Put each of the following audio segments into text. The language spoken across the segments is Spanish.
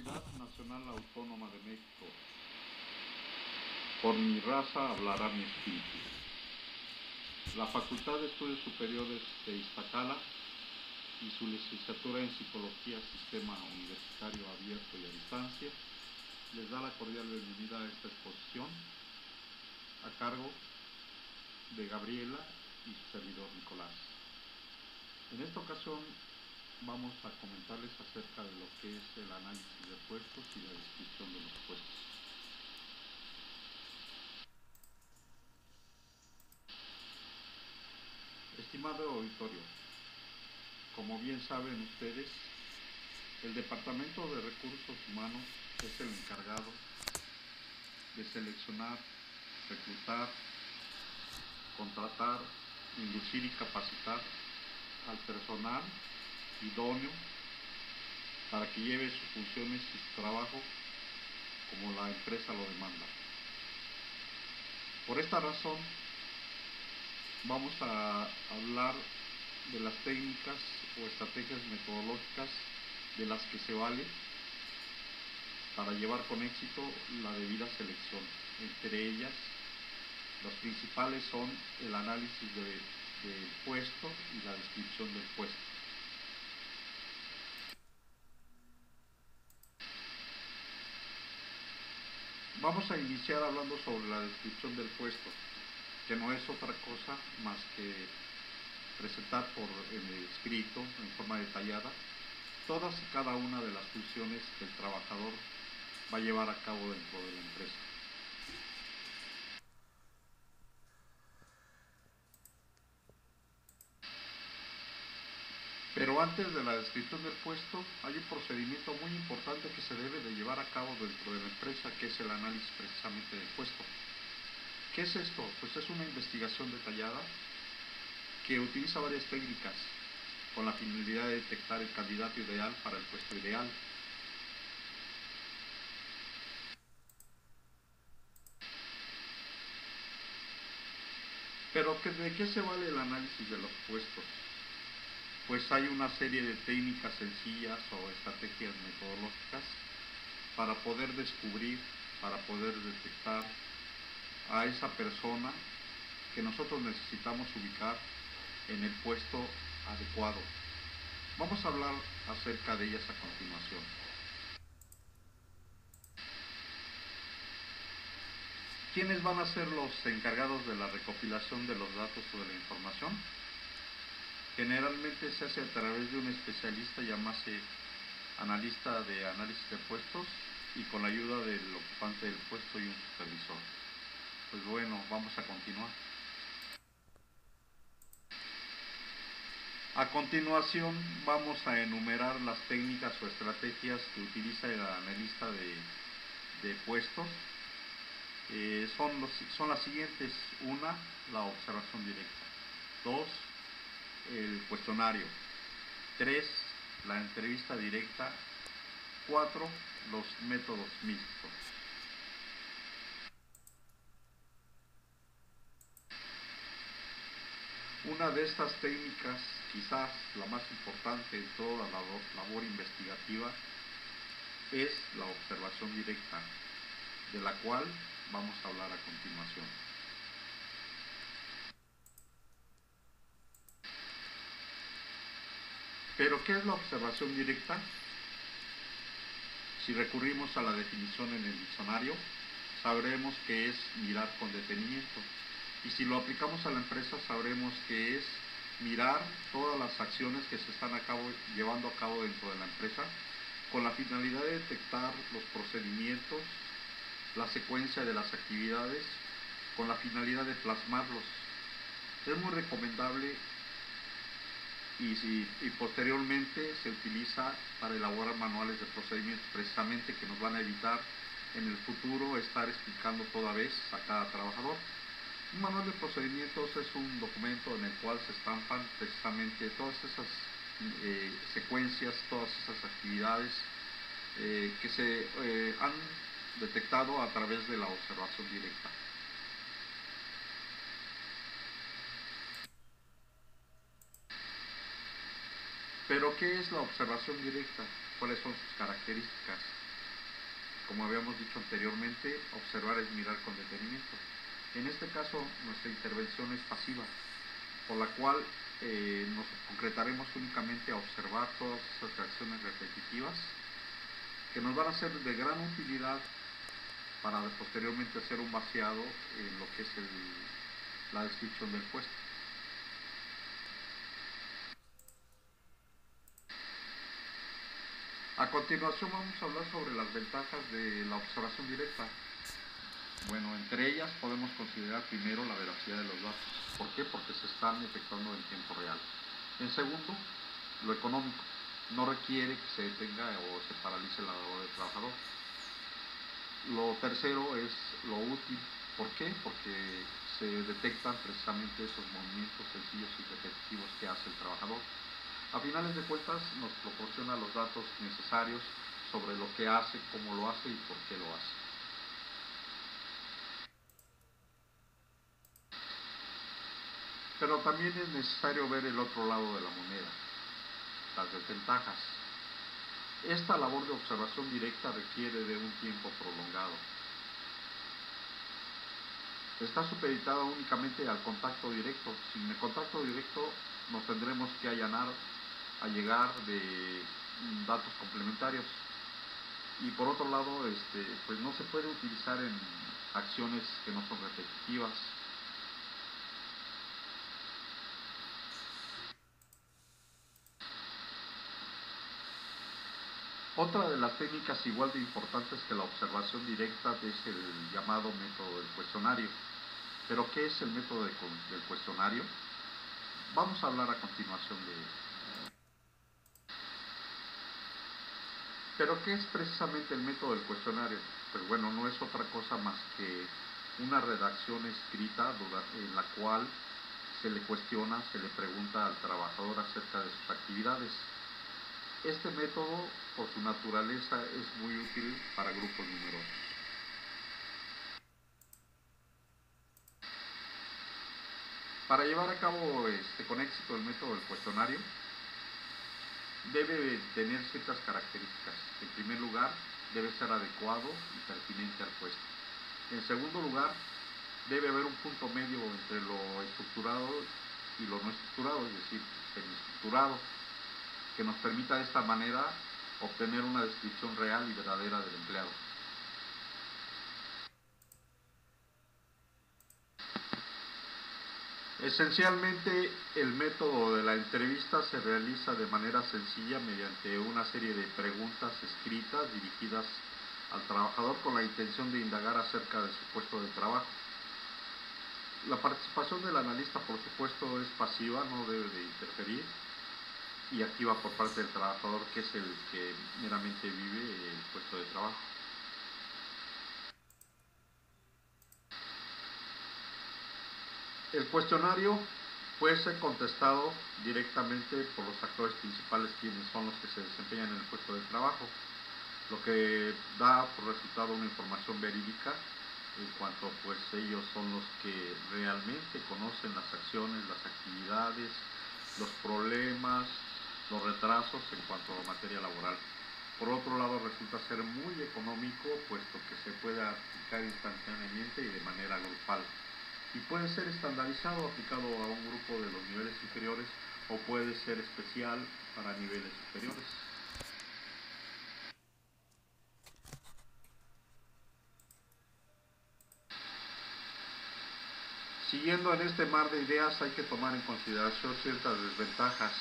Universidad Nacional Autónoma de México. Por mi raza hablará mi espíritu. La Facultad de Estudios Superiores de Iztacala y su licenciatura en Psicología, Sistema Universitario Abierto y a Distancia, les da la cordial bienvenida a esta exposición a cargo de Gabriela y su servidor Nicolás. En esta ocasión vamos a comentarles acerca de lo que es el análisis de puestos y la descripción de los puestos. Estimado auditorio, como bien saben ustedes, el Departamento de Recursos Humanos es el encargado de seleccionar, reclutar, contratar, inducir y capacitar al personal idóneo para que lleve sus funciones y su trabajo como la empresa lo demanda. Por esta razón, vamos a hablar de las técnicas o estrategias metodológicas de las que se vale para llevar con éxito la debida selección. Entre ellas, las principales son el análisis del puesto y la descripción del puesto. Vamos a iniciar hablando sobre la descripción del puesto, que no es otra cosa más que presentar por escrito, en forma detallada, todas y cada una de las funciones que el trabajador va a llevar a cabo dentro de la empresa. Pero antes de la descripción del puesto, hay un procedimiento muy importante que se debe de llevar a cabo dentro de la empresa, que es el análisis precisamente del puesto. ¿Qué es esto? Pues es una investigación detallada que utiliza varias técnicas con la finalidad de detectar el candidato ideal para el puesto ideal. Pero ¿de qué se vale el análisis de los puestos? Pues hay una serie de técnicas sencillas o estrategias metodológicas para poder descubrir, para poder detectar a esa persona que nosotros necesitamos ubicar en el puesto adecuado. Vamos a hablar acerca de ellas a continuación. ¿Quiénes van a ser los encargados de la recopilación de los datos o de la información? Generalmente se hace a través de un especialista llamado analista de análisis de puestos y con la ayuda del ocupante del puesto y un supervisor. Pues bueno, vamos a continuar. A continuación vamos a enumerar las técnicas o estrategias que utiliza el analista de puestos. Son las siguientes: 1, la observación directa; 2, el cuestionario; 3, la entrevista directa; 4, los métodos mixtos. Una de estas técnicas, quizás la más importante en toda la labor investigativa, es la observación directa, de la cual vamos a hablar a continuación. ¿Pero qué es la observación directa? Si recurrimos a la definición en el diccionario, sabremos que es mirar con detenimiento. Y si lo aplicamos a la empresa, sabremos que es mirar todas las acciones que se están llevando a cabo dentro de la empresa, con la finalidad de detectar los procedimientos, la secuencia de las actividades, con la finalidad de plasmarlos. Es muy recomendable y posteriormente se utiliza para elaborar manuales de procedimientos, precisamente, que nos van a evitar en el futuro estar explicando toda vez a cada trabajador. Un manual de procedimientos es un documento en el cual se estampan precisamente todas esas secuencias, todas esas actividades que se han detectado a través de la observación directa. ¿Pero qué es la observación directa? ¿Cuáles son sus características? como habíamos dicho anteriormente, observar es mirar con detenimiento. En este caso, nuestra intervención es pasiva, por la cual nos concretaremos únicamente a observar todas esas reacciones repetitivas que nos van a ser de gran utilidad para posteriormente hacer un vaciado en lo que es la descripción del puesto. A continuación vamos a hablar sobre las ventajas de la observación directa. Bueno, entre ellas podemos considerar primero la veracidad de los datos. ¿Por qué? Porque se están efectuando en tiempo real. En segundo, lo económico. No requiere que se detenga o se paralice la labor del trabajador. Lo tercero es lo útil. ¿Por qué? Porque se detectan precisamente esos movimientos sencillos y repetitivos que hace el trabajador. A finales de cuentas nos proporciona los datos necesarios sobre lo que hace, cómo lo hace y por qué lo hace. Pero también es necesario ver el otro lado de la moneda, las desventajas. Esta labor de observación directa requiere de un tiempo prolongado. Está supeditada únicamente al contacto directo. Sin el contacto directo nos tendremos que allegar de datos complementarios. Y por otro lado, pues no se puede utilizar en acciones que no son repetitivas. Otra de las técnicas igual de importantes que la observación directa es el llamado método del cuestionario. ¿Pero qué es el método del cuestionario? Vamos a hablar a continuación de él. ¿Pero qué es precisamente el método del cuestionario? Pues bueno, no es otra cosa más que una redacción escrita en la cual se le cuestiona, se le pregunta al trabajador acerca de sus actividades. Este método, por su naturaleza, es muy útil para grupos numerosos. Para llevar a cabo con éxito el método del cuestionario, debe tener ciertas características. En primer lugar, debe ser adecuado y pertinente al puesto. En segundo lugar, debe haber un punto medio entre lo estructurado y lo no estructurado, es decir, semiestructurado, que nos permita de esta manera obtener una descripción real y verdadera del empleado. Esencialmente, el método de la entrevista se realiza de manera sencilla mediante una serie de preguntas escritas dirigidas al trabajador con la intención de indagar acerca de su puesto de trabajo. La participación del analista, por supuesto, es pasiva, no debe de interferir, y activa por parte del trabajador, que es el que meramente vive el puesto de trabajo. El cuestionario puede ser contestado directamente por los actores principales, quienes son los que se desempeñan en el puesto de trabajo, lo que da por resultado una información verídica en cuanto pues ellos son los que realmente conocen las acciones, las actividades, los problemas, los retrasos en cuanto a materia laboral. Por otro lado, resulta ser muy económico, puesto que se puede aplicar instantáneamente y de manera grupal. Y puede ser estandarizado, aplicado a un grupo de los niveles inferiores, o puede ser especial para niveles superiores. Siguiendo en este mar de ideas, hay que tomar en consideración ciertas desventajas.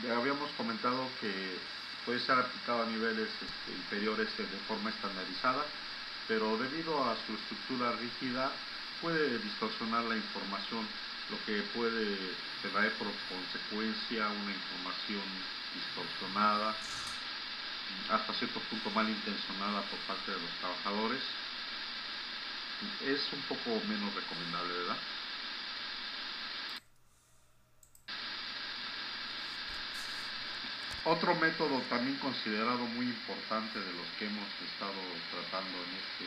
Ya habíamos comentado que puede ser aplicado a niveles inferiores de forma estandarizada, pero debido a su estructura rígida puede distorsionar la información, lo que puede traer por consecuencia una información distorsionada, hasta cierto punto malintencionada por parte de los trabajadores. Es un poco menos recomendable, ¿verdad? Otro método también considerado muy importante de los que hemos estado tratando en este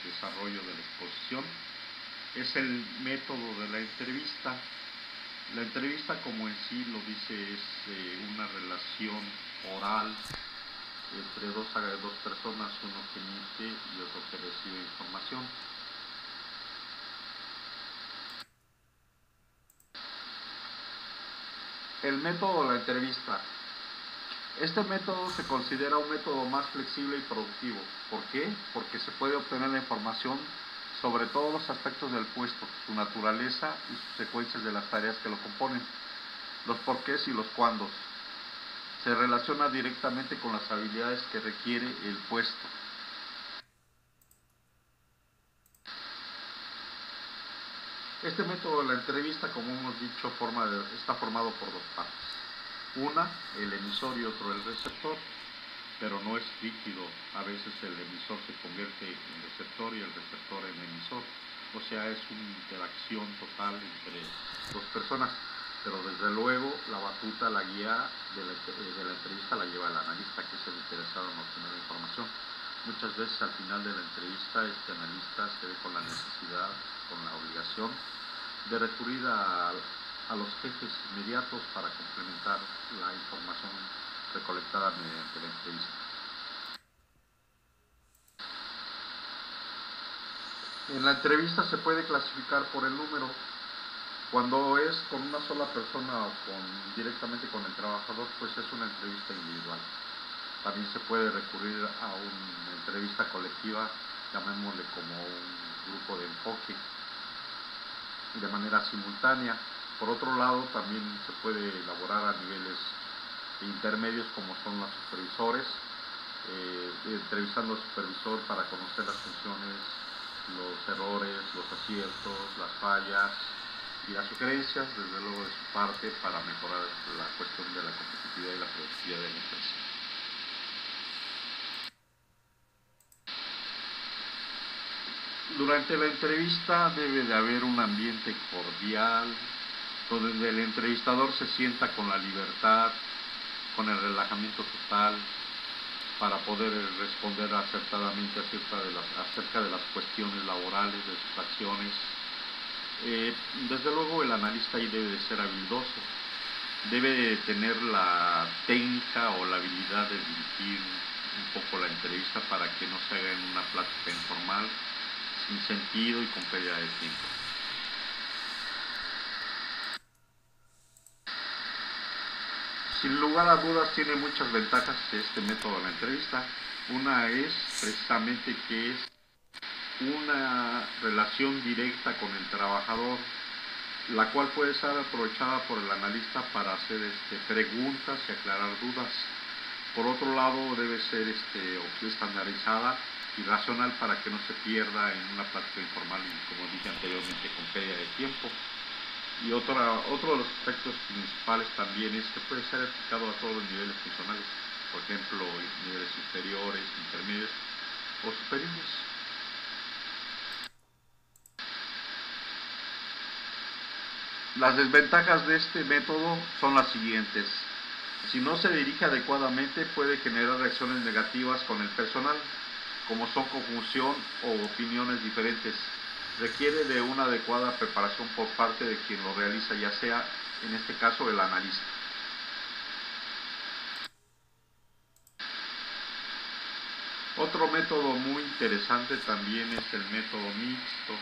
desarrollo de la exposición es el método de la entrevista. La entrevista, como en sí lo dice, es una relación oral entre dos personas, uno que emite y otro que recibe información. El método de la entrevista. Este método se considera un método más flexible y productivo. ¿Por qué? Porque se puede obtener la información sobre todos los aspectos del puesto, su naturaleza y sus secuencias de las tareas que lo componen, los porqués y los cuándos. Se relaciona directamente con las habilidades que requiere el puesto. Este método de la entrevista, como hemos dicho, está formado por dos partes. Una, el emisor, y otro, el receptor, pero no es rígido. A veces el emisor se convierte en receptor y el receptor en emisor. O sea, es una interacción total entre dos personas. Pero desde luego la batuta, la guía de la entrevista la lleva el analista, que es el interesado en obtener la información. Muchas veces al final de la entrevista este analista se ve con la necesidad, con la obligación de recurrir a los jefes inmediatos para complementar la información recolectada mediante la entrevista. En la entrevista se puede clasificar por el número. Cuando es con una sola persona o directamente con el trabajador, pues es una entrevista individual. También se puede recurrir a una entrevista colectiva, llamémosle como un grupo de enfoque, de manera simultánea. Por otro lado, también se puede elaborar a niveles intermedios, como son los supervisores, entrevistando al supervisor para conocer las funciones, los errores, los aciertos, las fallas y las sugerencias, desde luego de su parte, para mejorar la cuestión de la competitividad y la productividad de la empresa. Durante la entrevista debe de haber un ambiente cordial, donde el entrevistador se sienta con la libertad, con el relajamiento total, para poder responder acertadamente acerca de las cuestiones laborales, de sus acciones. Desde luego el analista ahí debe de ser habilidoso, debe de tener la técnica o la habilidad de dirigir un poco la entrevista para que no se haga en una plática informal, sin sentido y con pérdida de tiempo. Sin lugar a dudas tiene muchas ventajas este método de la entrevista. Una es precisamente que es una relación directa con el trabajador, la cual puede ser aprovechada por el analista para hacer preguntas y aclarar dudas. Por otro lado, debe ser estandarizada y racional para que no se pierda en una plática informal y, como dije anteriormente, con pérdida de tiempo. Y otro de los aspectos principales también es que puede ser aplicado a todos los niveles funcionales, por ejemplo, niveles inferiores, intermedios o superiores. Las desventajas de este método son las siguientes. Si no se dirige adecuadamente, puede generar reacciones negativas con el personal, como son confusión o opiniones diferentes. Requiere de una adecuada preparación por parte de quien lo realiza, ya sea, en este caso, el analista. Otro método muy interesante también es el método mixto.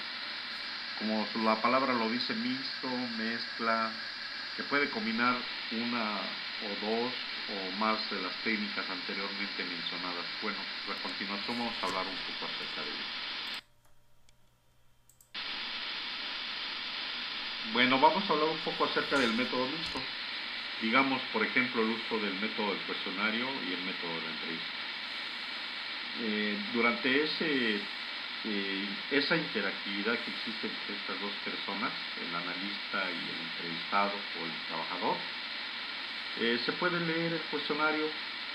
Como la palabra lo dice, mixto, mezcla, que puede combinar una o dos o más de las técnicas anteriormente mencionadas. Bueno, pues a continuación vamos a hablar un poco acerca de ello. Bueno, vamos a hablar un poco acerca del método mixto. Digamos, por ejemplo, el uso del método del cuestionario y el método de la entrevista. Durante esa interactividad que existe entre estas dos personas, el analista y el entrevistado o el trabajador, se puede leer el cuestionario,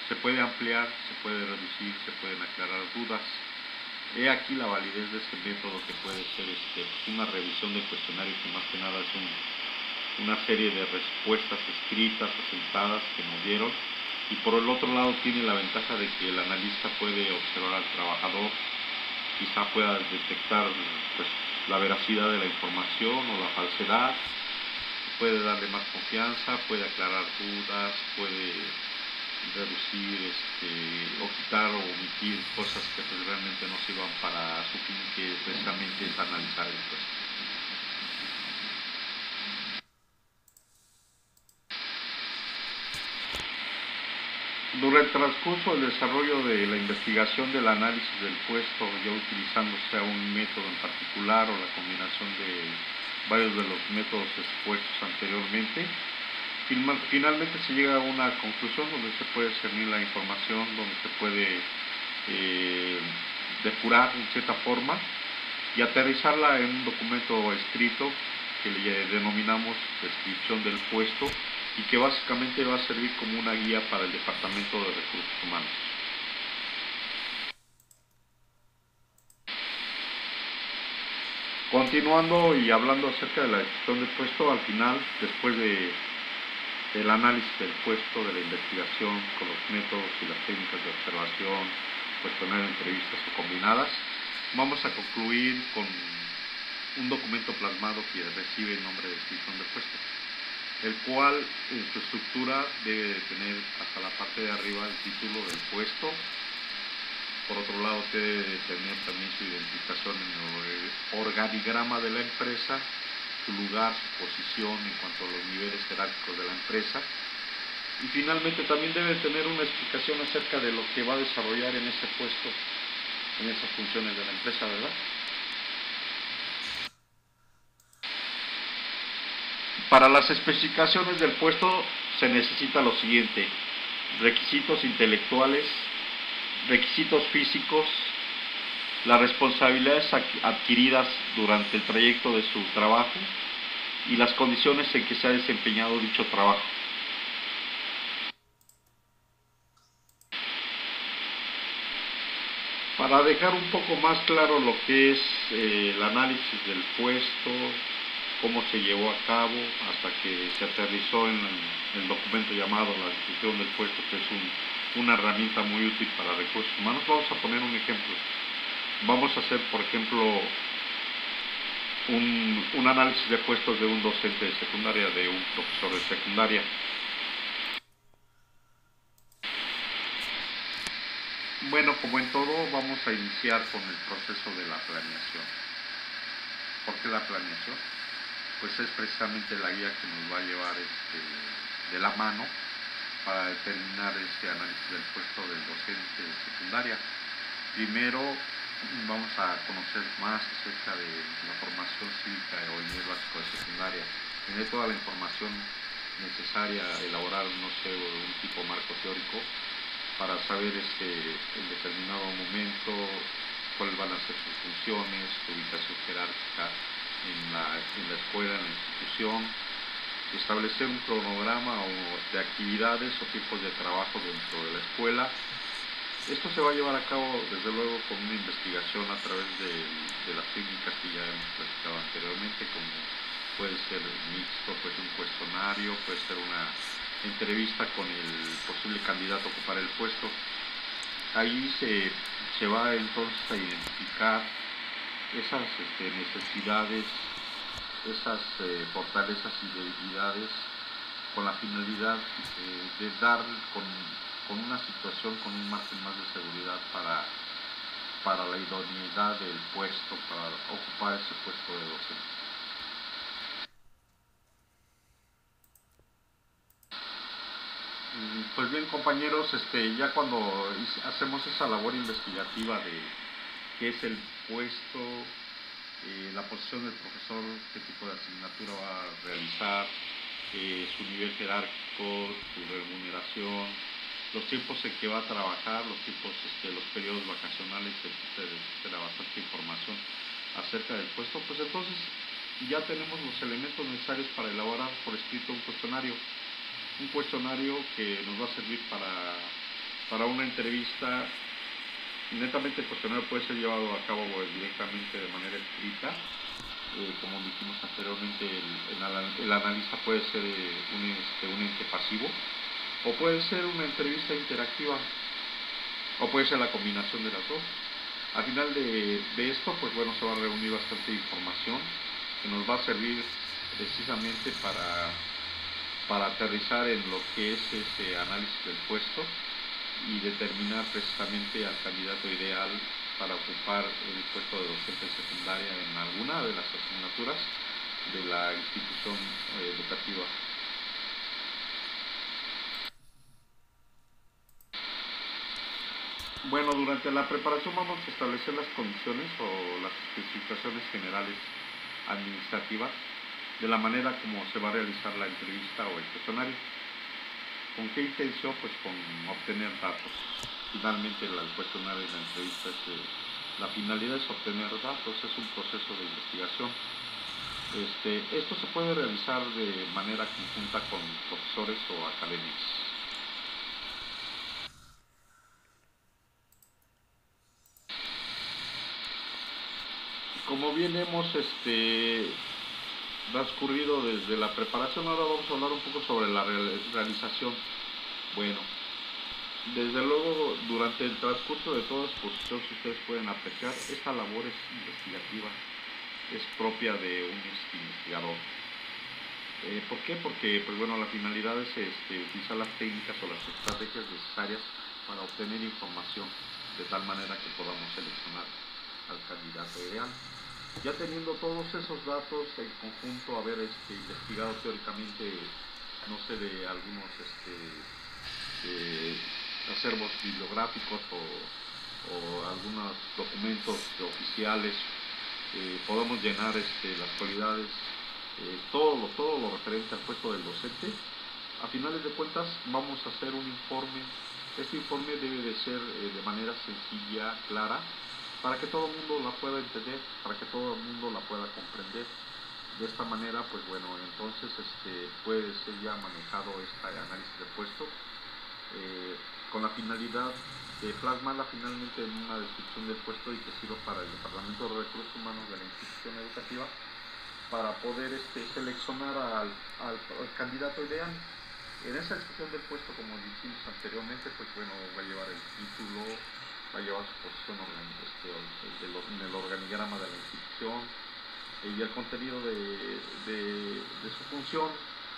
se puede ampliar, se puede reducir, se pueden aclarar dudas. He aquí la validez de este método, que puede ser una revisión del cuestionario, que más que nada es una serie de respuestas escritas o sentadas que nos dieron, y por el otro lado tiene la ventaja de que el analista puede observar al trabajador, quizá pueda detectar pues, la veracidad de la información o la falsedad, puede darle más confianza, puede aclarar dudas, puede reducir o quitar o omitir cosas que pues, realmente no sirvan para su fin, que precisamente es analizar el puesto. Durante el transcurso del desarrollo de la investigación del análisis del puesto, ya utilizándose un método en particular o la combinación de varios de los métodos expuestos anteriormente, finalmente se llega a una conclusión donde se puede discernir la información, donde se puede depurar en cierta forma y aterrizarla en un documento escrito que le denominamos descripción del puesto y que básicamente va a servir como una guía para el Departamento de Recursos Humanos. Continuando y hablando acerca de la descripción del puesto, al final, después del análisis del puesto, de la investigación con los métodos y las técnicas de observación, cuestionario, entrevistas o combinadas, vamos a concluir con un documento plasmado que recibe el nombre de descripción del puesto, el cual en su estructura debe de tener hasta la parte de arriba el título del puesto. Por otro lado, debe de tener también su identificación en el organigrama de la empresa, su lugar, su posición en cuanto a los niveles jerárquicos de la empresa. Y finalmente también debe tener una explicación acerca de lo que va a desarrollar en ese puesto, en esas funciones de la empresa, ¿verdad? Para las especificaciones del puesto se necesita lo siguiente: requisitos intelectuales, requisitos físicos, las responsabilidades adquiridas durante el trayecto de su trabajo y las condiciones en que se ha desempeñado dicho trabajo. Para dejar un poco más claro lo que es el análisis del puesto, cómo se llevó a cabo hasta que se aterrizó en el documento llamado la descripción del puesto, que es una herramienta muy útil para recursos humanos, vamos a poner un ejemplo. Vamos a hacer, por ejemplo, un análisis de puestos de un docente de secundaria, de un profesor de secundaria. Bueno, como en todo, vamos a iniciar con el proceso de la planeación. ¿Por qué la planeación? Pues es precisamente la guía que nos va a llevar de la mano para determinar este análisis del puesto del docente de secundaria. Primero vamos a conocer más acerca de la formación cívica o el nivel básico de secundaria, tener toda la información necesaria, elaborar, no sé, un tipo marco teórico para saber en determinado momento cuáles van a ser sus funciones, su ubicación jerárquica en la escuela, en la institución, establecer un cronograma de actividades o tipos de trabajo dentro de la escuela. Esto se va a llevar a cabo desde luego con una investigación a través de las técnicas que ya hemos platicado anteriormente, como puede ser mixto, puede ser un cuestionario, puede ser una entrevista con el posible candidato a ocupar el puesto. Ahí se va entonces a identificar esas necesidades, esas fortalezas y debilidades, con la finalidad de dar con una situación, con un margen más de seguridad para la idoneidad del puesto, para ocupar ese puesto de docente. Pues bien, compañeros, ya cuando hacemos esa labor investigativa de qué es el puesto, la posición del profesor, qué tipo de asignatura va a realizar, su nivel jerárquico, su remuneración, los tiempos en que va a trabajar, los tiempos, los periodos vacacionales, etcétera, bastante información acerca del puesto, pues entonces ya tenemos los elementos necesarios para elaborar por escrito un cuestionario que nos va a servir para una entrevista. Netamente el cuestionario puede ser llevado a cabo directamente de manera escrita, como dijimos anteriormente, el analista puede ser un ente pasivo, o puede ser una entrevista interactiva, o puede ser la combinación de las dos. Al final de esto, pues bueno, se va a reunir bastante información que nos va a servir precisamente para aterrizar en lo que es ese análisis del puesto y determinar precisamente al candidato ideal para ocupar el puesto de docente secundaria en alguna de las asignaturas de la institución educativa. Bueno, durante la preparación vamos a establecer las condiciones o las especificaciones generales administrativas de la manera como se va a realizar la entrevista o el cuestionario. ¿Con qué intención? Pues con obtener datos. Finalmente el cuestionario de la entrevista la finalidad es obtener datos, es un proceso de investigación. Esto se puede realizar de manera conjunta con profesores o académicos. Como bien hemos transcurrido desde la preparación, ahora vamos a hablar un poco sobre la realización. Bueno, desde luego, durante el transcurso de toda exposición, si ustedes pueden apreciar, esta labor es investigativa, es propia de un investigador. ¿Por qué? Porque pues bueno, la finalidad es utilizar las técnicas o las estrategias necesarias para obtener información, de tal manera que podamos seleccionar al candidato ideal. Ya teniendo todos esos datos en conjunto, haber investigado teóricamente, no sé, de algunos acervos bibliográficos o algunos documentos oficiales, podemos llenar las cualidades, todo lo referente al puesto del docente. A finales de cuentas vamos a hacer un informe. Este informe debe de ser de manera sencilla, clara, para que todo el mundo la pueda entender, para que todo el mundo la pueda comprender. De esta manera, pues bueno, entonces puede ser ya manejado este análisis de puesto con la finalidad de plasmarla finalmente en una descripción del puesto y que sirva para el Departamento de Recursos Humanos de la institución educativa para poder seleccionar al candidato ideal. En esa descripción del puesto, como dijimos anteriormente, pues bueno, va a llevar el título, va a llevar su posición en el organigrama de la institución y el contenido de su función.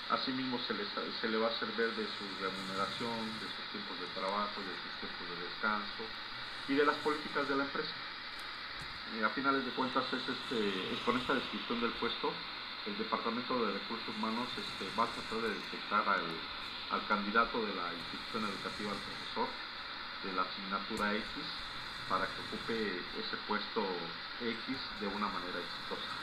Asimismo se le va a hacer ver de su remuneración, de sus tiempos de trabajo, de sus tiempos de descanso y de las políticas de la empresa. A finales de cuentas es con esta descripción del puesto, el Departamento de Recursos Humanos va a tratar de detectar al candidato de la institución educativa, al profesor de la asignatura X, para que ocupe ese puesto X de una manera exitosa.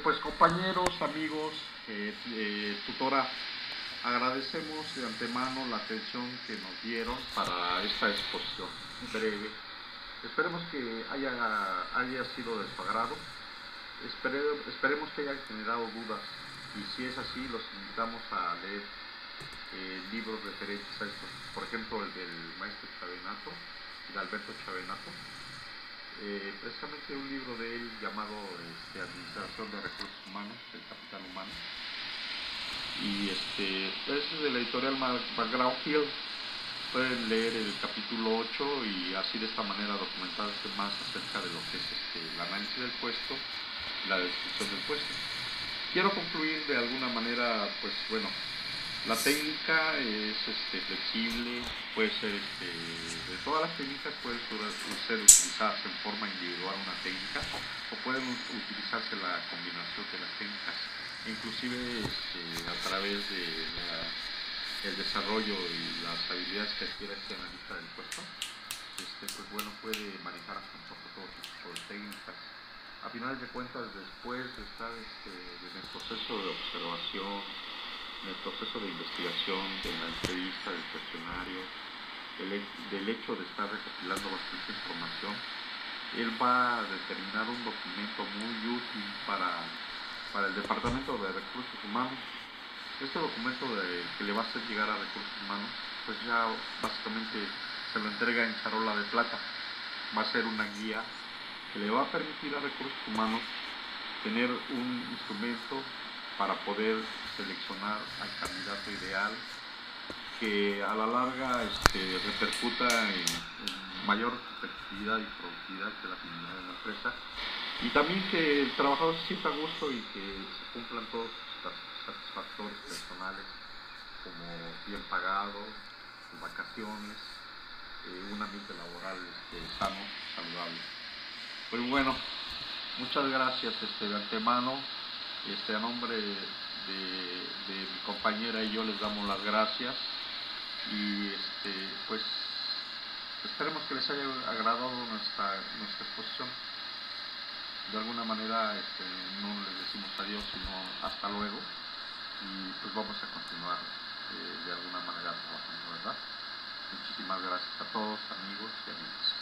Pues compañeros, amigos, tutora, agradecemos de antemano la atención que nos dieron para esta exposición breve. Esperemos que haya sido de su agrado. Esperemos que haya generado dudas, y si es así, los invitamos a leer libros referentes a esto. Por ejemplo, el del maestro Chavenato, de Alberto Chavenato. Precisamente un libro de él llamado Administración de Recursos Humanos, el Capital Humano, y es de la editorial McGraw-Hill. Pueden leer el capítulo 8 y así de esta manera documentarse más acerca de lo que es el análisis del puesto, la descripción del puesto. Quiero concluir de alguna manera, pues bueno, la técnica es flexible, puede ser de todas las técnicas pueden ser utilizadas en forma individual una técnica, o pueden utilizarse la combinación de las técnicas, inclusive a través de el desarrollo y las habilidades que adquiere este analista del puesto, pues bueno, puede manejar hasta un poco todo tipo de técnicas. A finales de cuentas, después de estar en el proceso de observación, en el proceso de investigación, de la entrevista, del cuestionario, del hecho de estar recopilando bastante información, él va a determinar un documento muy útil para el Departamento de Recursos Humanos. Este documento que le va a hacer llegar a Recursos Humanos, pues ya básicamente se lo entrega en charola de plata. Va a ser una guía que le va a permitir a Recursos Humanos tener un instrumento para poder seleccionar al candidato ideal, que a la larga repercuta en mayor competitividad y productividad actividad, que es la finalidad de la empresa, y también que el trabajador se sienta a gusto y que se cumplan todos sus satisfactores personales, como bien pagado, vacaciones, un ambiente laboral sano, saludable. Pues bueno, muchas gracias de antemano. A nombre de mi compañera y yo les damos las gracias y pues esperemos que les haya agradado nuestra exposición. De alguna manera no les decimos adiós, sino hasta luego, y pues vamos a continuar de alguna manera trabajando, ¿verdad? Muchísimas gracias a todos, amigos y amigas.